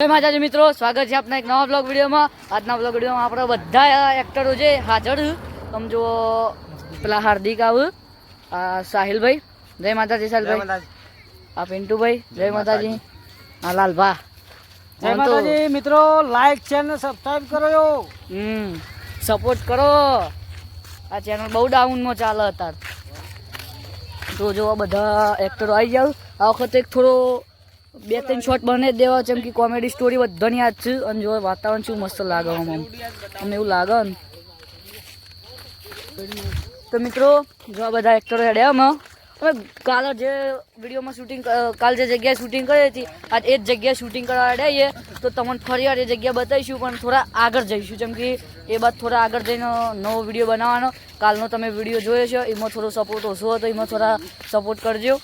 જય માતાજી મિત્રો, સ્વાગત છે આપના એક નવા બ્લોગ વિડીયોમાં. આજના બ્લોગ વિડીયોમાં આપણે બધા એક્ટરો છે હાજર. તમે જુઓ પેલા હાર્દિક આવ, આ સાહિલભાઈ, જય માતાજી સાહિલભાઈ, આ પિન્ટુભાઈ, જય માતાજી, આ લાલભા, જય માતાજી મિત્રો. લાઈક ચેનલ સબસ્ક્રાઇબ કરો. સપોર્ટ કરો. આ ચેનલ બહુ ડાઉનમાં ચાલે અત્યારે. તો જો બધા એક્ટરો આવી જાવ. આ વખતે એક થોડો 2-3 શોટ બને દેવા, જેમ કે કોમેડી સ્ટોરી બધાની યાદ છે. અને જો વાતાવરણ શું મસ્ત લાગે અમને એવું લાગે ને. તો મિત્રો જો આ બધા એક્ટરો હેડ્યા અમે કાલે જે વિડીયોમાં શૂટિંગ, કાલ જે જગ્યાએ શૂટિંગ કરી હતી, આજ એ જ જગ્યાએ શૂટિંગ કરવા હેડ્યા. તો તમને ફરી વાર એ જગ્યા બતાવીશું, પણ થોડા આગળ જઈશું, જેમ કે એ બાદ થોડા આગળ જઈને નવો વિડીયો બનાવવાનો. કાલનો તમે વિડીયો જોયો છે, એમાં થોડો સપોર્ટ ઓછો હતો, એમાં થોડા સપોર્ટ કરજો.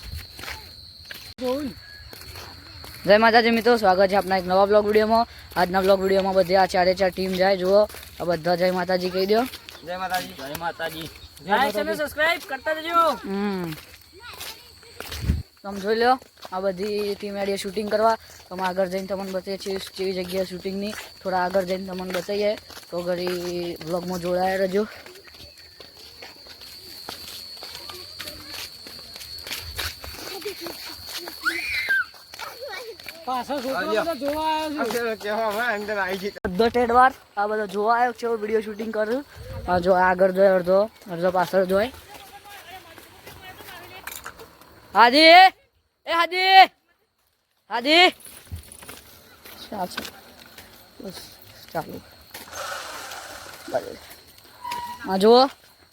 જય માતાજી મિત્રો, સ્વાગત છે આપના એક નવા બ્લોગ વિડીયોમાં. આજના બ્લોગ વિડીયોમાં બધી આ 4 ટીમ જાય. જુઓ આ બધા જય માતાજી કહી દો. જય માતાજી. જય માતાજી. લાઈક અને સબસ્ક્રાઇબ કરતા રહેજો. તમે જોઈ લો, આ બધી ટીમ એડિયા શૂટિંગ કરવા. તમે આગળ જઈને તમને બતાવીએ છીએ કેવી જગ્યાએ શૂટિંગની. થોડા આગળ જઈને તમને બતાવીએ, તો ઘડી બ્લોગમાં જોડાયા રહેજો. બધો ટેડવાર આ બધો જોવા આવ્યો છે, વિડીયો શૂટિંગ કરું. જો આગળ જોય, અડધો અડધો પાછળ જોય. હાદી, એ હાદી, હાદી, ચાલુ. હા જુઓ,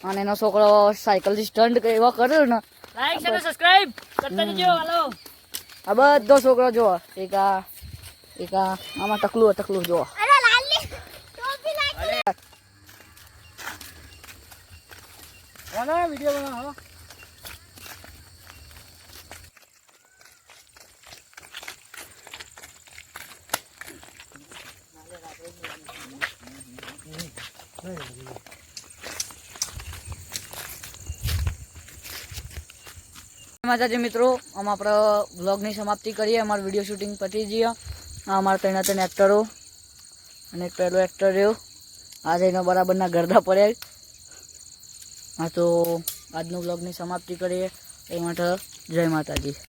અને એનો છોકરો સાયકલ થી સ્ટન્ટ એવા કર્યો ને. લાઈક અને સબસ્ક્રાઇબ કરતા રહેજો. હાલો, આ બધો છોકરો જુઓ. એક આમાં ટકલું જુઓ. વિડીયો બનાવો. માતાજી મિત્રો, અમે આપણા બ્લોગની સમાપ્તિ કરીએ. અમારું વિડીયો શૂટિંગ પતી જઈએ. આ અમારા 3 એક્ટરો અને એક પહેલો એક્ટર રહ્યો. આજે એના બરાબરના ગરદા પડ્યા. હા, તો આજનું બ્લોગની સમાપ્તિ કરીએ. એ માટે જય માતાજી.